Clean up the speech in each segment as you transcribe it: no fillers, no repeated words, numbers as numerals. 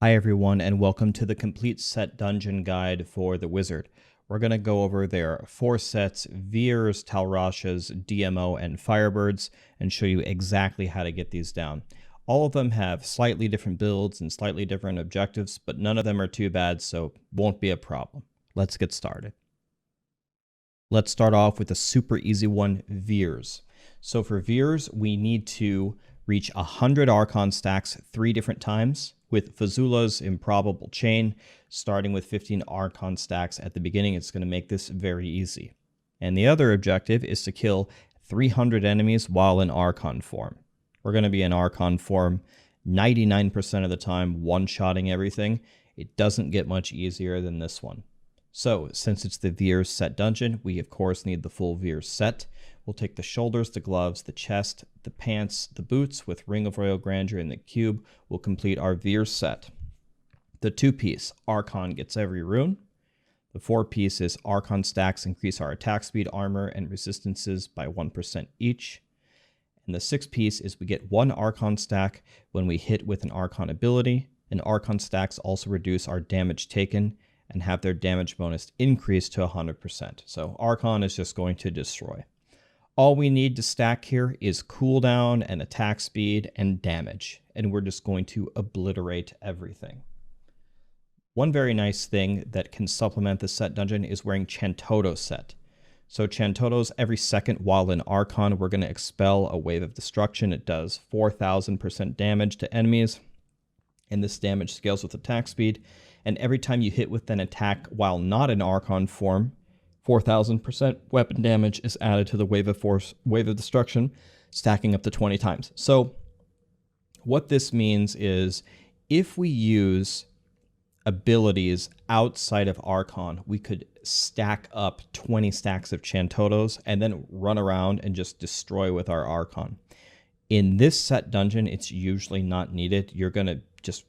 Hi everyone, and welcome to the complete set dungeon guide for the wizard. We're going to go over their 4 sets, Vyrs, Talrashas, DMO, and Firebirds, and show you exactly how to get these down. All of them have slightly different builds and slightly different objectives, but none of them are too bad, so won't be a problem. Let's get started. Let's start off with a super easy one, Vyrs. So for Vyrs, we need to reach 100 Archon stacks 3 different times, with Fazula's Improbable Chain. Starting with 15 Archon stacks at the beginning, it's going to make this very easy. And the other objective is to kill 300 enemies while in Archon form. We're going to be in Archon form 99% of the time, one-shotting everything. It doesn't get much easier than this one. So, since it's the Vyr set dungeon, we of course need the full Vyr set. We'll take the shoulders, the gloves, the chest, the pants, the boots with Ring of Royal Grandeur and the cube will complete our Vyr set. The 2-piece, Archon gets every rune. The 4-piece is Archon stacks increase our attack speed, armor, and resistances by 1% each. And the 6-piece is we get 1 Archon stack when we hit with an Archon ability, and Archon stacks also reduce our damage taken and have their damage bonus increase to 100%. So Archon is just going to destroy. All we need to stack here is cooldown and attack speed and damage, and we're just going to obliterate everything. One very nice thing that can supplement the set dungeon is wearing Chantoto set. So Chantotos, every second while in Archon, we're going to expel a wave of destruction. It does 4,000% damage to enemies, and this damage scales with attack speed. And every time you hit with an attack while not in Archon form, 4,000% weapon damage is added to the wave of destruction, stacking up to 20 times. So what this means is if we use abilities outside of Archon, we could stack up 20 stacks of Chantotos and then run around and just destroy with our Archon. In this set dungeon, it's usually not needed. You're going to just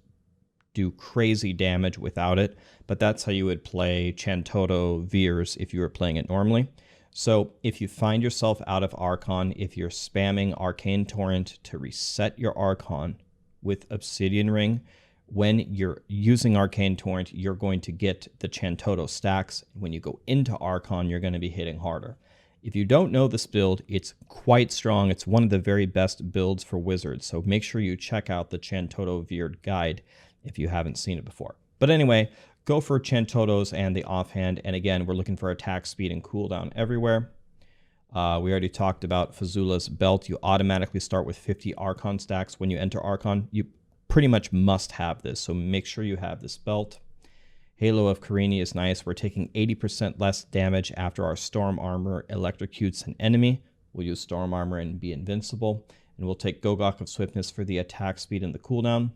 do crazy damage without it, but that's how you would play Chantoto Vyrs if you were playing it normally. So if you find yourself out of Archon, if you're spamming Arcane Torrent to reset your Archon with Obsidian Ring, when you're using Arcane Torrent, you're going to get the Chantoto stacks. When you go into Archon, you're going to be hitting harder. If you don't know this build, it's quite strong. It's one of the very best builds for wizards, so make sure you check out the Chantoto Vyr guide if you haven't seen it before. But anyway, go for Chantotos and the offhand, and again, we're looking for attack speed and cooldown everywhere. We already talked about Fazula's belt. You automatically start with 50 Archon stacks when you enter Archon. You pretty much must have this, so make sure you have this belt. Halo of Karini is nice. We're taking 80% less damage after our Storm Armor electrocutes an enemy. We'll use Storm Armor and be invincible. And we'll take Gogok of Swiftness for the attack speed and the cooldown.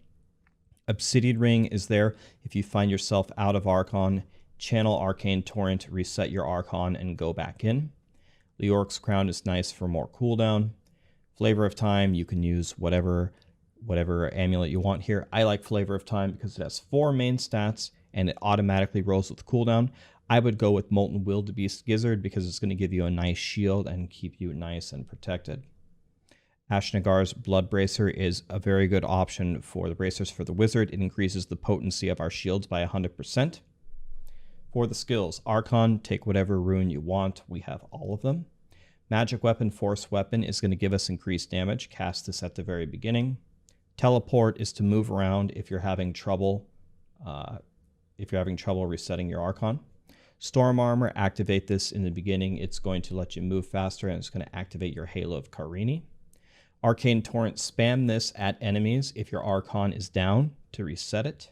Obsidian Ring is there if you find yourself out of Archon. Channel Arcane Torrent, reset your Archon, and go back in. Leoric's Crown is nice for more cooldown. Flavor of Time, you can use whatever amulet you want here. I like Flavor of Time because it has 4 main stats and it automatically rolls with cooldown. I would go with Molten Wildebeest Gizzard because it's going to give you a nice shield and keep you nice and protected. Ashnagar's Blood Bracer is a very good option for the bracers for the wizard. It increases the potency of our shields by 100%. For the skills, Archon, take whatever rune you want. We have all of them. Magic Weapon, Force Weapon is going to give us increased damage. Cast this at the very beginning. Teleport is to move around if you're having trouble resetting your Archon. Storm Armor, activate this in the beginning. It's going to let you move faster and it's going to activate your Halo of Karini. Arcane Torrent, spam this at enemies if your Archon is down to reset it.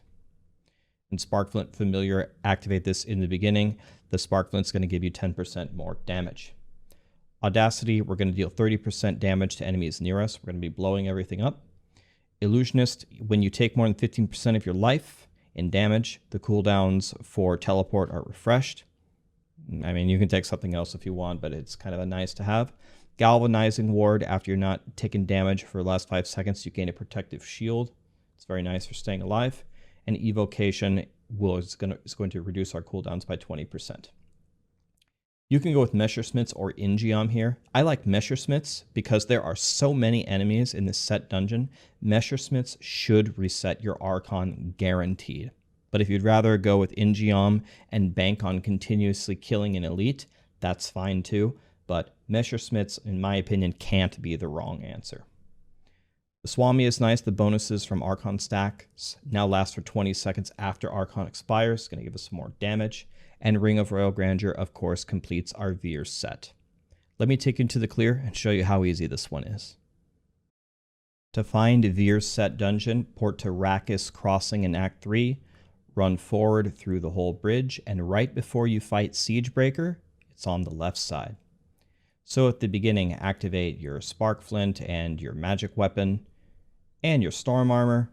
And Sparkflint Familiar, activate this in the beginning. The Sparkflint's going to give you 10% more damage. Audacity, we're going to deal 30% damage to enemies near us. We're going to be blowing everything up. Illusionist, when you take more than 15% of your life in damage, the cooldowns for teleport are refreshed. I mean, you can take something else if you want, but it's kind of a nice to have. Galvanizing Ward, after you're not taking damage for the last 5 seconds, you gain a protective shield. It's very nice for staying alive. And Evocation is going to reduce our cooldowns by 20%. You can go with Messersmiths or Ingeom here. I like Messersmiths because there are so many enemies in this set dungeon. Messersmiths should reset your Archon guaranteed. But if you'd rather go with Ingeom and bank on continuously killing an elite, that's fine too. But Messersmiths, in my opinion, can't be the wrong answer. The Swami is nice. The bonuses from Archon stacks now last for 20 seconds after Archon expires. It's going to give us some more damage. And Ring of Royal Grandeur, of course, completes our Vyr set. Let me take you to the clear and show you how easy this one is. To find Vyr's set dungeon, port to Rakis Crossing in Act 3, run forward through the whole bridge, and right before you fight Siegebreaker, it's on the left side. So at the beginning, activate your Spark Flint and your magic weapon and your Storm Armor,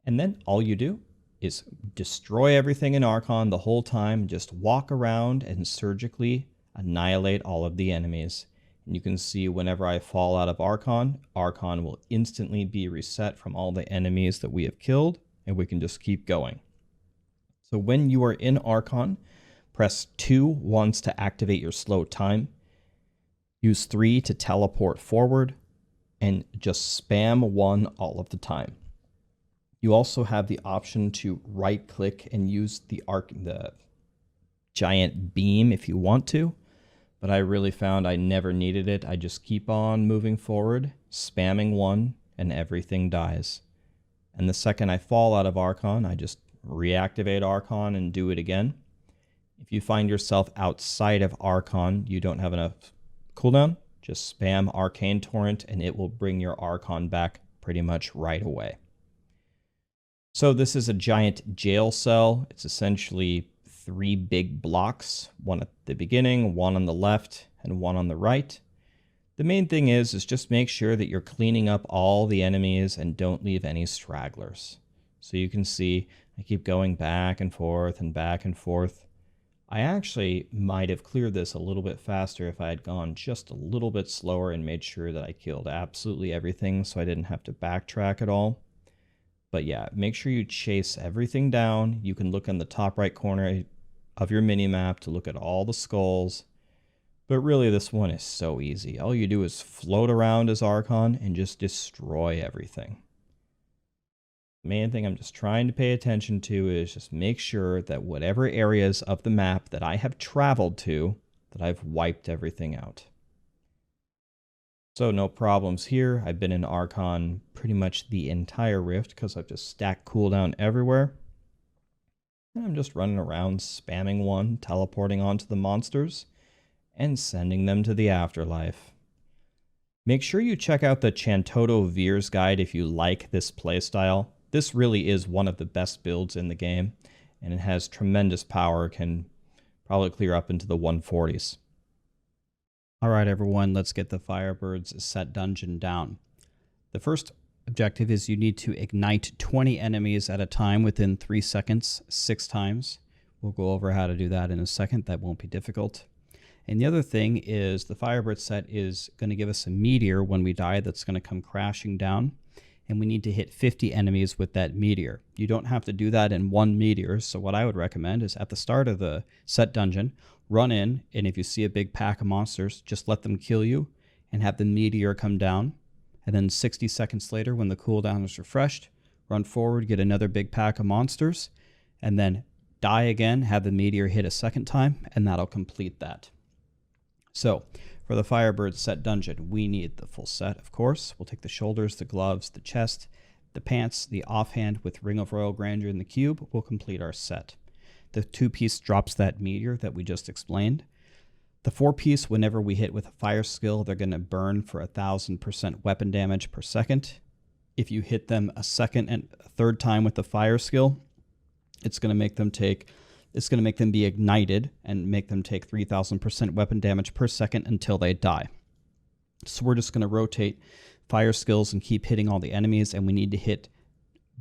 and then all you do is destroy everything in Archon the whole time, just walk around and surgically annihilate all of the enemies. And you can see whenever I fall out of Archon, Archon will instantly be reset from all the enemies that we have killed, and we can just keep going. So when you are in Archon, press 2 once to activate your slow time, use 3 to teleport forward, and just spam 1 all of the time. You also have the option to right-click and use the giant beam if you want to, but I really found I never needed it. I just keep on moving forward, spamming 1, and everything dies. And the second I fall out of Archon, I just reactivate Archon and do it again. If you find yourself outside of Archon, you don't have enough cooldown, just spam Arcane Torrent and it will bring your Archon back pretty much right away. So this is a giant jail cell. It's essentially 3 big blocks, one at the beginning, one on the left, and one on the right. The main thing is just make sure that you're cleaning up all the enemies and don't leave any stragglers. So you can see I keep going back and forth and back and forth. I actually might have cleared this a little bit faster if I had gone just a little bit slower and made sure that I killed absolutely everything so I didn't have to backtrack at all. But yeah, make sure you chase everything down. You can look in the top right corner of your mini-map to look at all the skulls. But really, this one is so easy. All you do is float around as Archon and just destroy everything. The main thing I'm just trying to pay attention to is just make sure that whatever areas of the map that I have traveled to, that I've wiped everything out. So no problems here. I've been in Archon pretty much the entire rift because I've just stacked cooldown everywhere. And I'm just running around spamming 1, teleporting onto the monsters, and sending them to the afterlife. Make sure you check out the Chantoto Vyr's guide if you like this playstyle. This really is one of the best builds in the game, and it has tremendous power, can probably clear up into the 140s. Alright everyone, let's get the Firebird's set dungeon down. The first objective is you need to ignite 20 enemies at a time within 3 seconds, 6 times. We'll go over how to do that in a second, that won't be difficult. And the other thing is the Firebird set is going to give us a meteor when we die that's going to come crashing down. And we need to hit 50 enemies with that meteor. You don't have to do that in 1 meteor, so what I would recommend is at the start of the set dungeon, run in, and if you see a big pack of monsters, just let them kill you and have the meteor come down. And then 60 seconds later, when the cooldown is refreshed, run forward, get another big pack of monsters, and then die again, have the meteor hit a second time, and that'll complete that. So, for the Firebird set dungeon, we need the full set, of course. We'll take the shoulders, the gloves, the chest, the pants, the offhand with Ring of Royal Grandeur in the cube will complete our set. The 2-piece drops that meteor that we just explained. The 4-piece, whenever we hit with a fire skill, they're going to burn for 1000% weapon damage per second. If you hit them a second and a third time with the fire skill, it's going to make them be ignited and make them take 3000% weapon damage per second until they die. So we're just going to rotate fire skills and keep hitting all the enemies, and we need to hit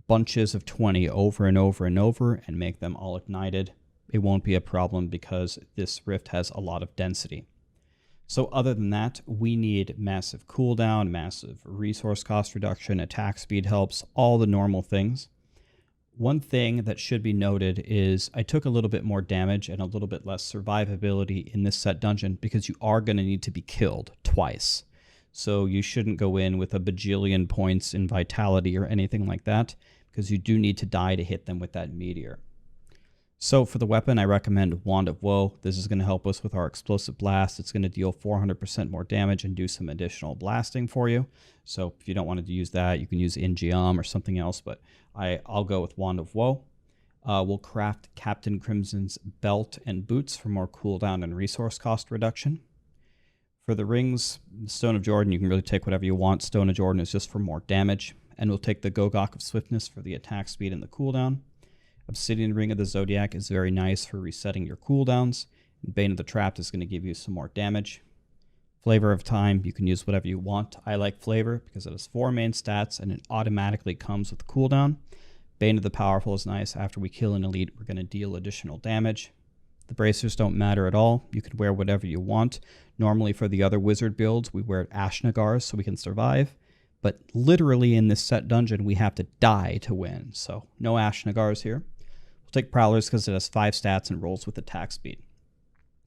bunches of 20 over and over and over and make them all ignited. It won't be a problem because this rift has a lot of density. So other than that, we need massive cooldown, massive resource cost reduction, attack speed helps, all the normal things. One thing that should be noted is I took a little bit more damage and a little bit less survivability in this set dungeon because you are going to need to be killed twice. So you shouldn't go in with a bajillion points in vitality or anything like that, because you do need to die to hit them with that meteor. So for the weapon, I recommend Wand of Woe. This is going to help us with our explosive blast. It's going to deal 400% more damage and do some additional blasting for you. So if you don't want to use that, you can use Ingeom or something else, but I'll go with Wand of Woe. We'll craft Captain Crimson's belt and boots for more cooldown and resource cost reduction. For the rings, Stone of Jordan, you can really take whatever you want. Stone of Jordan is just for more damage. And we'll take the Gogok of Swiftness for the attack speed and the cooldown. Obsidian Ring of the Zodiac is very nice for resetting your cooldowns. Bane of the Trapped is going to give you some more damage. Flavor of Time, you can use whatever you want. I like Flavor because it has 4 main stats and it automatically comes with cooldown. Bane of the Powerful is nice. After we kill an elite, we're going to deal additional damage. The bracers don't matter at all. You can wear whatever you want. Normally for the other wizard builds, we wear Ashnagars so we can survive. But literally in this set dungeon, we have to die to win. So no Ashnagars here. We'll take Prowlers because it has 5 stats and rolls with attack speed.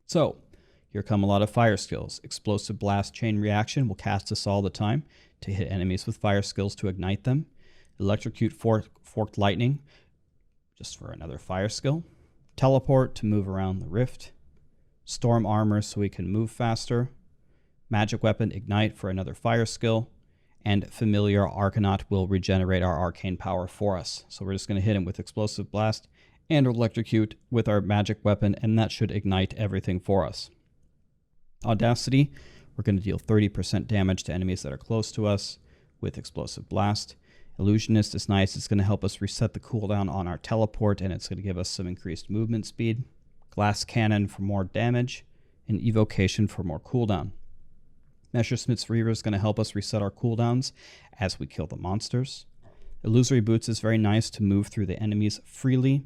So here come a lot of fire skills. Explosive Blast Chain Reaction will cast us all the time to hit enemies with fire skills to ignite them. Electrocute Forked Lightning, just for another fire skill. Teleport to move around the rift. Storm Armor so we can move faster. Magic Weapon Ignite for another fire skill. And Familiar Arcanaut will regenerate our arcane power for us. So we're just going to hit him with Explosive Blast and Electrocute with our magic weapon, and that should ignite everything for us. Audacity, we're going to deal 30% damage to enemies that are close to us with Explosive Blast. Illusionist is nice. It's going to help us reset the cooldown on our teleport, and it's going to give us some increased movement speed. Glass Cannon for more damage, and Evocation for more cooldown. Messersmith's Reaver is going to help us reset our cooldowns as we kill the monsters. Illusory Boots is very nice to move through the enemies freely.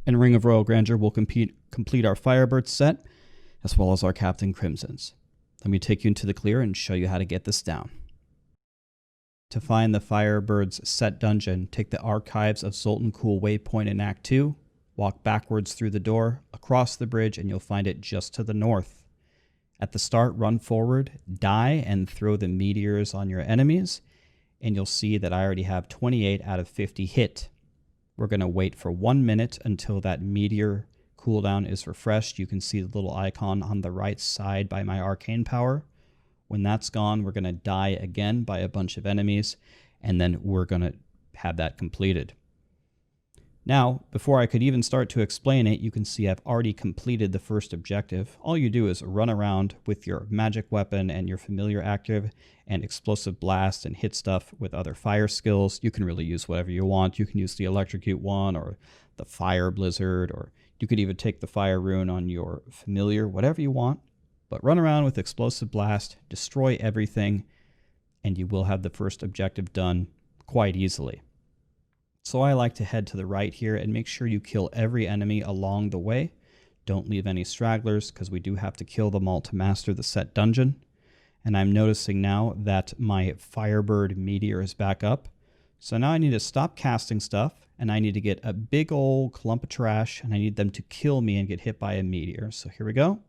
And Ring of Royal Grandeur will complete our Firebird set, as well as our Captain Crimson's. Let me take you into the clear and show you how to get this down. To find the Firebird's set dungeon, take the Archives of Zoltan Kuhl waypoint in Act 2, walk backwards through the door, across the bridge, and you'll find it just to the north. At the start, run forward, die, and throw the meteors on your enemies, and you'll see that I already have 28 out of 50 hit. We're going to wait for 1 minute until that meteor cooldown is refreshed. You can see the little icon on the right side by my arcane power. When that's gone, we're going to die again by a bunch of enemies, and then we're going to have that completed. Now, before I could even start to explain it, you can see I've already completed the first objective. All you do is run around with your magic weapon and your familiar active and explosive blast and hit stuff with other fire skills. You can really use whatever you want. You can use the electrocute one or the fire blizzard, or you could even take the fire rune on your familiar, whatever you want. But run around with explosive blast, destroy everything, and you will have the first objective done quite easily. So I like to head to the right here and make sure you kill every enemy along the way. Don't leave any stragglers because we do have to kill them all to master the set dungeon. And I'm noticing now that my Firebird meteor is back up. So now I need to stop casting stuff, and I need to get a big old clump of trash, and I need them to kill me and get hit by a meteor. So here we go.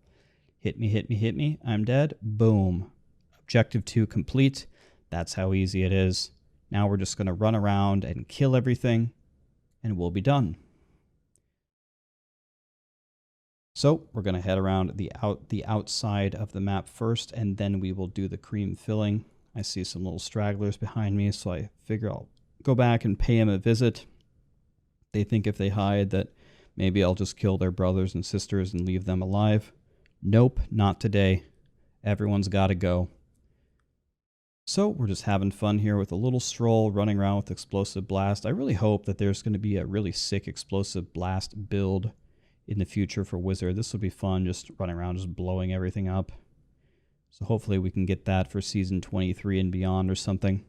Hit me, hit me, hit me. I'm dead. Boom. Objective 2 complete. That's how easy it is. Now we're just going to run around and kill everything, and we'll be done. So we're going to head around the outside of the map first, and then we will do the cream filling. I see some little stragglers behind me, so I figure I'll go back and pay them a visit. They think if they hide that maybe I'll just kill their brothers and sisters and leave them alive. Nope, not today. Everyone's got to go. So we're just having fun here with a little stroll, running around with Explosive Blast. I really hope that there's going to be a really sick Explosive Blast build in the future for Wizard. This would be fun, just running around, just blowing everything up. So hopefully we can get that for Season 23 and beyond or something.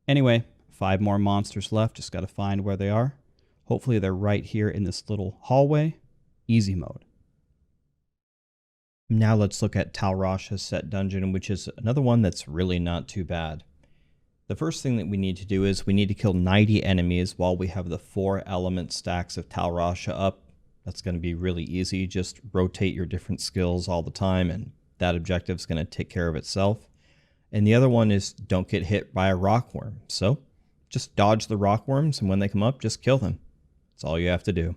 Anyway, 5 more monsters left. Just got to find where they are. Hopefully they're right here in this little hallway. Easy mode. Now let's look at Tal Rasha's set dungeon, which is another one that's really not too bad. The first thing that we need to do is we need to kill 90 enemies while we have the 4 element stacks of Tal Rasha up. That's going to be really easy. Just rotate your different skills all the time, and that objective is going to take care of itself. And the other one is don't get hit by a rockworm. So just dodge the rockworms, and when they come up, just kill them. That's all you have to do.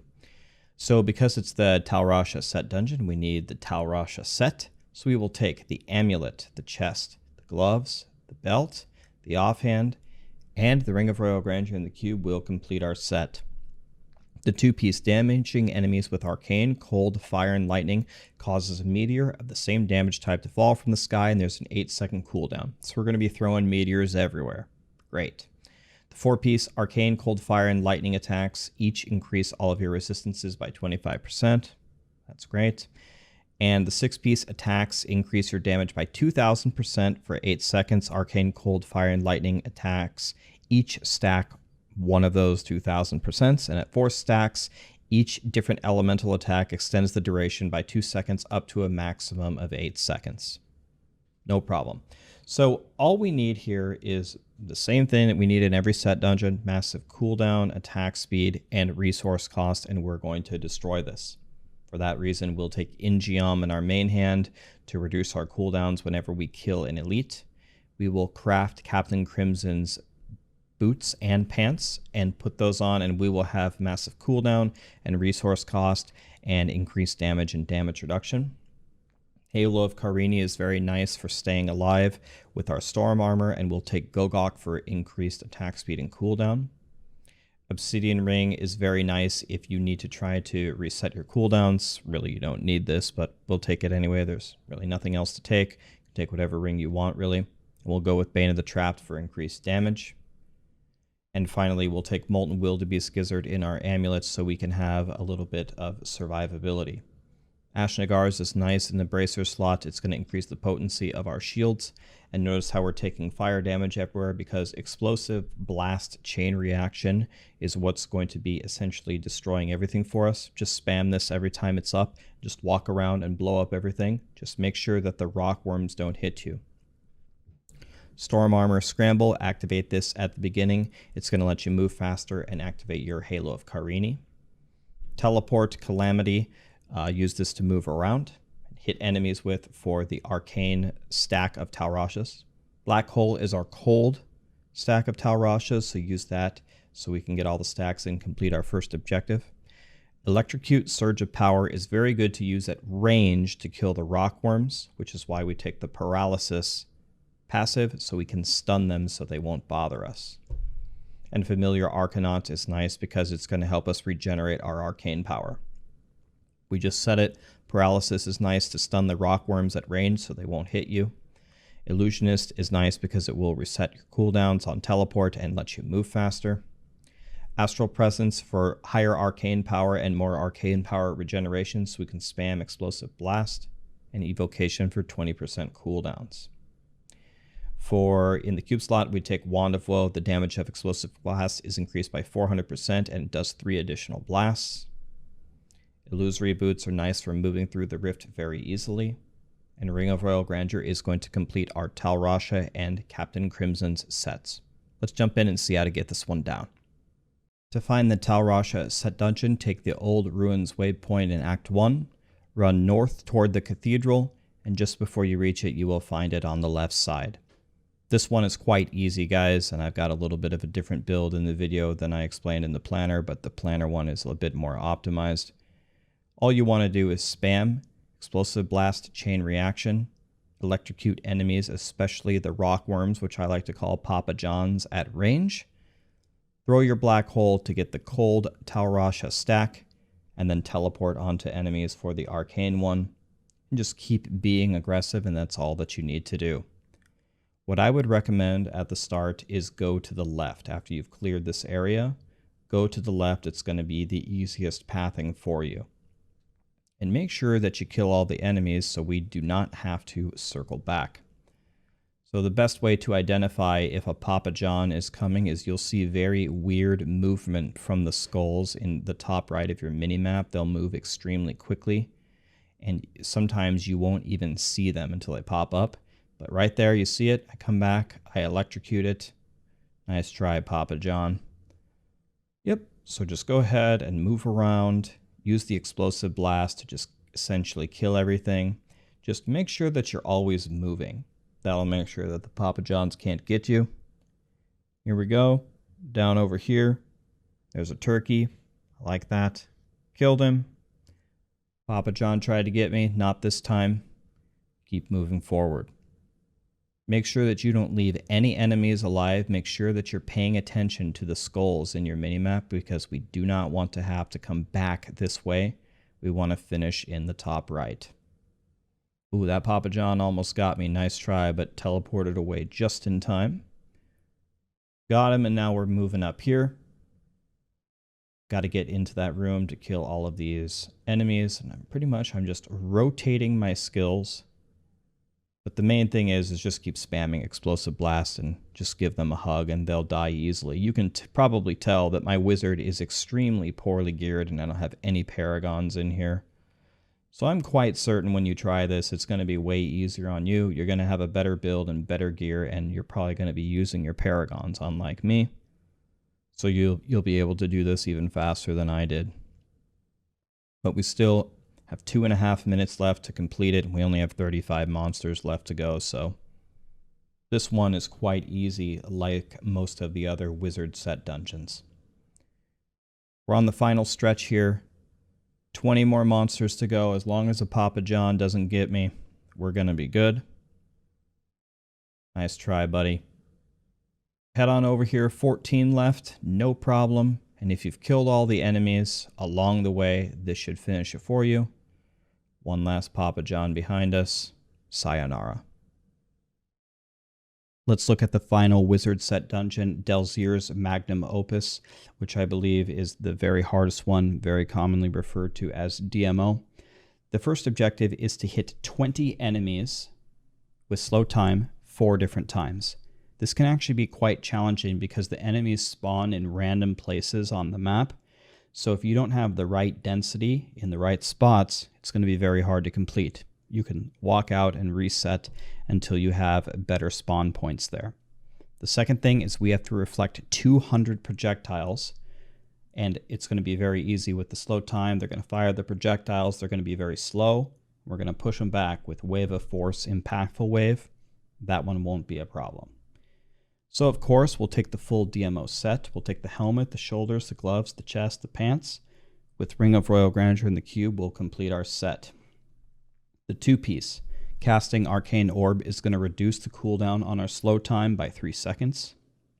So because it's the Tal Rasha set dungeon, we need the Tal Rasha set. So we will take the amulet, the chest, the gloves, the belt, the offhand, and the Ring of Royal Grandeur in the cube will complete our set. The 2-piece damaging enemies with arcane, cold, fire, and lightning causes a meteor of the same damage type to fall from the sky, and there's an 8-second cooldown. So we're going to be throwing meteors everywhere. Great. The 4-piece arcane, cold, fire, and lightning attacks each increase all of your resistances by 25%. That's great. And the 6-piece attacks increase your damage by 2,000% for 8 seconds. Arcane, cold, fire, and lightning attacks each stack one of those 2,000%. And at 4 stacks, each different elemental attack extends the duration by 2 seconds up to a maximum of 8 seconds. No problem. So all we need here is the same thing that we need in every set dungeon: massive cooldown, attack speed, and resource cost, and we're going to destroy this. For that reason, we'll take Ingeom in our main hand to reduce our cooldowns whenever we kill an elite. We will craft Captain Crimson's boots and pants and put those on, and we will have massive cooldown and resource cost and increased damage and damage reduction. Halo of Karini is very nice for staying alive with our storm armor, and we'll take Gogok for increased attack speed and cooldown. Obsidian Ring is very nice if you need to try to reset your cooldowns. Really, you don't need this, but we'll take it anyway. There's really nothing else to take. You can take whatever ring you want, really. And we'll go with Bane of the Trapped for increased damage. And finally, we'll take Molten Wildebeest Gizzard in our amulets so we can have a little bit of survivability. Ash Nagar's is nice in the bracer slot. It's going to increase the potency of our shields. And notice how we're taking fire damage everywhere, because explosive blast chain reaction is what's going to be essentially destroying everything for us. Just spam this every time it's up. Just walk around and blow up everything. Just make sure that the rockworms don't hit you. Storm Armor Scramble, activate this at the beginning. It's going to let you move faster and activate your Halo of Karini. Teleport Calamity, use this to move around, hit enemies with for the arcane stack of Tal Rashas. Black Hole is our cold stack of Tal Rashas, so use that so we can get all the stacks and complete our first objective. Electrocute Surge of Power is very good to use at range to kill the rockworms, which is why we take the Paralysis passive, so we can stun them so they won't bother us. And Familiar Arcanaut is nice because it's going to help us regenerate our arcane power. We just said it. Paralysis is nice to stun the rockworms at range so they won't hit you. Illusionist is nice because it will reset your cooldowns on teleport and let you move faster. Astral Presence for higher arcane power and more arcane power regeneration so we can spam Explosive Blast. And Evocation for 20% cooldowns. For in the cube slot, we take Wand of Woe. The damage of Explosive Blast is increased by 400% and it does 3 additional blasts. Illusory Boots are nice for moving through the rift very easily. And Ring of Royal Grandeur is going to complete our Tal Rasha and Captain Crimson's sets. Let's jump in and see how to get this one down. To find the Tal Rasha set dungeon, take the Old Ruins waypoint in Act 1, run north toward the cathedral, and just before you reach it, you will find it on the left side. This one is quite easy, guys, and I've got a little bit of a different build in the video than I explained in the planner, but the planner one is a bit more optimized. All you want to do is spam Explosive Blast Chain Reaction, electrocute enemies, especially the rockworms, which I like to call Papa Johns, at range. Throw your Black Hole to get the cold Tal Rasha stack, and then teleport onto enemies for the arcane one. And just keep being aggressive, and that's all that you need to do. What I would recommend at the start is go to the left. After you've cleared this area, go to the left. It's going to be the easiest pathing for you. And make sure that you kill all the enemies so we do not have to circle back. So the best way to identify if a Papa John is coming is you'll see very weird movement from the skulls in the top right of your minimap. They'll move extremely quickly, and sometimes you won't even see them until they pop up. But right there, you see it. I come back, I electrocute it, Nice try, Papa John. Yep, so just go ahead and move around. Use the explosive blast to just essentially kill everything. Just make sure that you're always moving. That'll make sure that the Papa Johns can't get you. Here we go. Down over here. There's a turkey. I like that. Killed him. Papa John tried to get me. Not this time. Keep moving forward. Make sure that you don't leave any enemies alive. Make sure that you're paying attention to the skulls in your minimap because we do not want to have to come back this way. We want to finish in the top right. Ooh, that Papa John almost got me. Nice try, but teleported away just in time. Got him, and now we're moving up here. Got to get into that room to kill all of these enemies. And I'm just rotating my skills. But the main thing is just keep spamming Explosive Blast and just give them a hug and they'll die easily. You can probably tell that my wizard is extremely poorly geared and I don't have any paragons in here. So I'm quite certain when you try this, it's going to be way easier on you. You're going to have a better build and better gear, and you're probably going to be using your paragons, unlike me. So you'll be able to do this even faster than I did. But we still have 2.5 minutes left to complete it, and we only have 35 monsters left to go, so this one is quite easy, like most of the other wizard set dungeons. We're on the final stretch here. 20 more monsters to go. As long as a Papa John doesn't get me, we're going to be good. Nice try, buddy. Head on over here. 14 left. No problem. And if you've killed all the enemies along the way, this should finish it for you. One last Papa John behind us. Sayonara. Let's look at the final wizard set dungeon, Delzir's Magnum Opus, which I believe is the very hardest one, very commonly referred to as DMO. The first objective is to hit 20 enemies with slow time 4 different times. This can actually be quite challenging because the enemies spawn in random places on the map. So if you don't have the right density in the right spots, it's going to be very hard to complete. You can walk out and reset until you have better spawn points there. The second thing is we have to reflect 200 projectiles, and it's going to be very easy with the slow time. They're going to fire the projectiles. They're going to be very slow. We're going to push them back with Wave of Force, Impactful Wave. That one won't be a problem. So of course, we'll take the full DMO set. We'll take the helmet, the shoulders, the gloves, the chest, the pants. With Ring of Royal Grandeur and the cube, we'll complete our set. The 2-piece casting Arcane Orb is going to reduce the cooldown on our slow time by 3 seconds.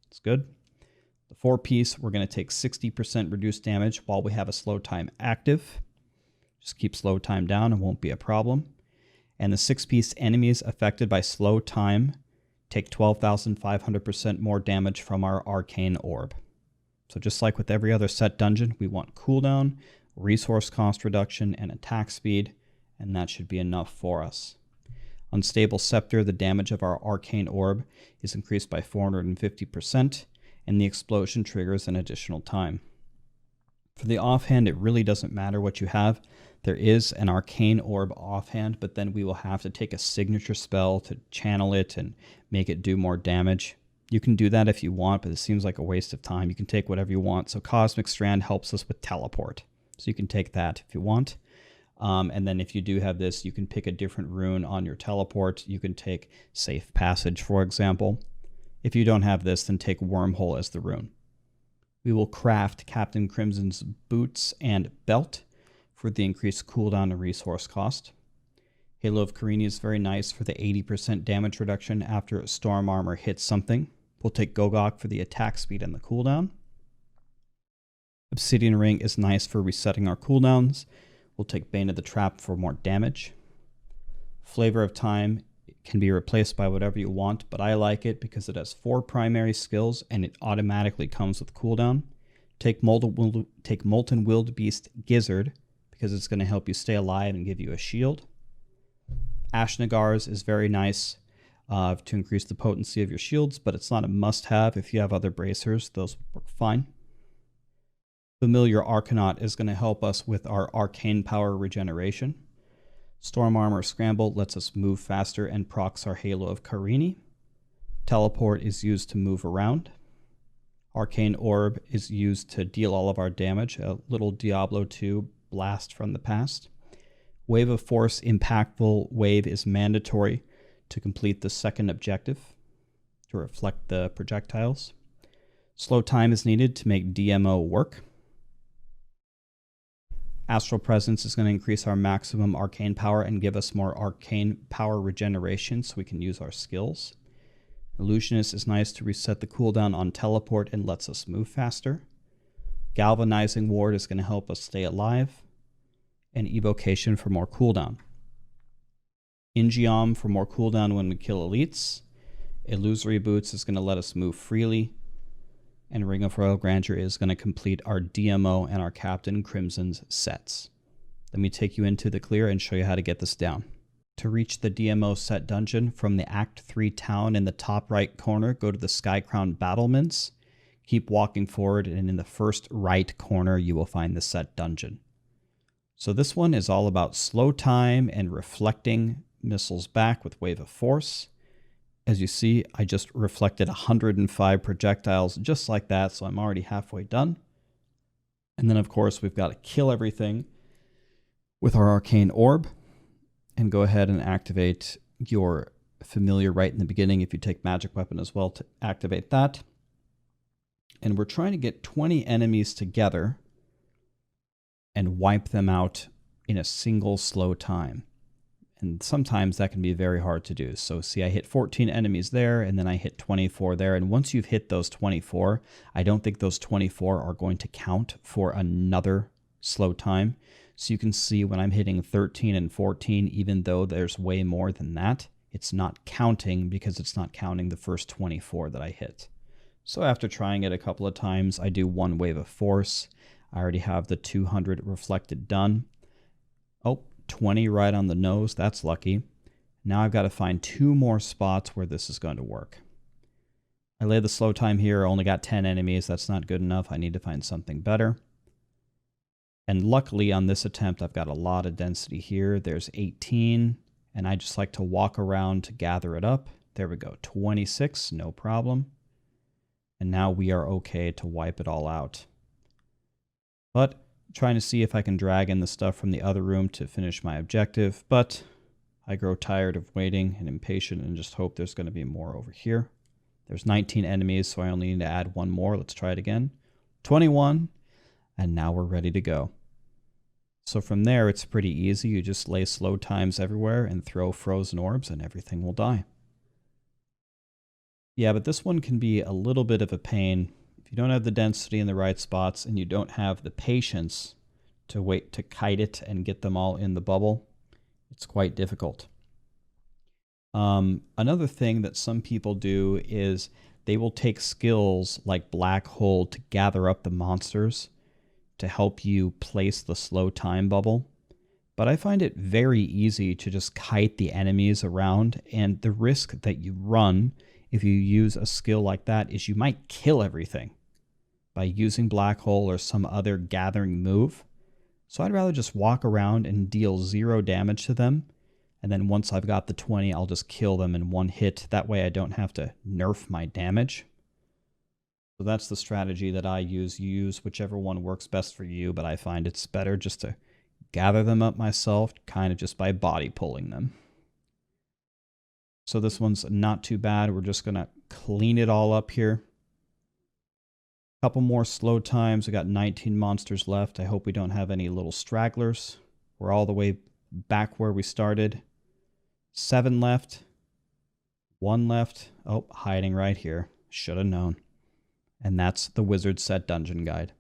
That's good. The 4-piece, we're going to take 60% reduced damage while we have a slow time active. Just keep slow time down, it won't be a problem. And the 6-piece, enemies affected by slow time take 12,500% more damage from our Arcane Orb. So just like with every other set dungeon, we want cooldown, resource cost reduction, and attack speed, and that should be enough for us. Unstable Scepter, the damage of our Arcane Orb is increased by 450%, and the explosion triggers an additional time. For the offhand, it really doesn't matter what you have. There is an Arcane Orb offhand, but then we will have to take a signature spell to channel it and make it do more damage. You can do that if you want, but it seems like a waste of time. You can take whatever you want. So Cosmic Strand helps us with teleport. So you can take that if you want. And then if you do have this, you can pick a different rune on your teleport. You can take Safe Passage, for example. If you don't have this, then take Wormhole as the rune. We will craft Captain Crimson's boots and belt for the increased cooldown and resource cost. Halo of Carini is very nice for the 80% damage reduction after Storm Armor hits something. We'll take Gogok for the attack speed and the cooldown. Obsidian Ring is nice for resetting our cooldowns. We'll take Bane of the Trap for more damage. Flavor of Time can be replaced by whatever you want, but I like it because it has 4 primary skills and it automatically comes with cooldown. Take Molten Wildebeest Gizzard because it's going to help you stay alive and give you a shield. Ashnagars is very nice to increase the potency of your shields, but it's not a must-have. If you have other bracers, those work fine. Familiar Arcanaut is going to help us with our arcane power regeneration. Storm Armor Scramble lets us move faster and procs our Halo of Carini. Teleport is used to move around. Arcane Orb is used to deal all of our damage, a little Diablo 2 blast from the past. Wave of Force Impactful Wave is mandatory to complete the second objective, to reflect the projectiles. Slow Time is needed to make DMO work. Astral Presence is going to increase our maximum arcane power and give us more arcane power regeneration so we can use our skills. Illusionist is nice to reset the cooldown on teleport and lets us move faster. Galvanizing Ward is going to help us stay alive. And Evocation for more cooldown. Ingeom for more cooldown when we kill elites. Illusory Boots is going to let us move freely. And Ring of Royal Grandeur is going to complete our DMO and our Captain Crimson's sets. Let me take you into the clear and show you how to get this down. To reach the DMO set dungeon, from the Act 3 town in the top right corner, go to the Skycrown Battlements. Keep walking forward, and in the first right corner, you will find the set dungeon. So this one is all about slow time and reflecting missiles back with Wave of Force. As you see, I just reflected 105 projectiles just like that, so I'm already halfway done. And then, of course, we've got to kill everything with our Arcane Orb and go ahead and activate your Familiar right in the beginning if you take Magic Weapon as well to activate that. And we're trying to get 20 enemies together and wipe them out in a single slow time. And sometimes that can be very hard to do. So see, I hit 14 enemies there, and then I hit 24 there. And once you've hit those 24, I don't think those 24 are going to count for another slow time. So you can see when I'm hitting 13 and 14, even though there's way more than that, it's not counting because it's not counting the first 24 that I hit. So after trying it a couple of times, I do one Wave of Force. I already have the 200 reflected done. Oh, 20 right on the nose. That's lucky. Now I've got to find 2 more spots where this is going to work. I lay the slow time here. I only got 10 enemies. That's not good enough. I need to find something better. And luckily on this attempt, I've got a lot of density here. There's 18, and I just like to walk around to gather it up. There we go. 26, no problem. And now we are okay to wipe it all out. But trying to see if I can drag in the stuff from the other room to finish my objective, but I grow tired of waiting and impatient and just hope there's going to be more over here. There's 19 enemies, so I only need to add 1 more. Let's try it again. 21, and now we're ready to go. So from there, it's pretty easy. You just lay slow times everywhere and throw frozen orbs and everything will die. Yeah, but this one can be a little bit of a pain. If you don't have the density in the right spots and you don't have the patience to wait to kite it and get them all in the bubble, it's quite difficult. Another thing that some people do is they will take skills like Black Hole to gather up the monsters to help you place the slow time bubble. But I find it very easy to just kite the enemies around, and the risk that you run if you use a skill like that is you might kill everything by using Black Hole or some other gathering move. So I'd rather just walk around and deal 0 damage to them, and then once I've got the 20, I'll just kill them in 1 hit. That way I don't have to nerf my damage. So that's the strategy that I use. You use whichever one works best for you, but I find it's better just to gather them up myself, kind of just by body pulling them. So this one's not too bad. We're just going to clean it all up here. Couple more slow times. We got 19 monsters left. I hope we don't have any little stragglers. We're all the way back where we started. 7 left. 1 left. Oh, hiding right here. Should have known. And that's the Wizard Set Dungeon Guide.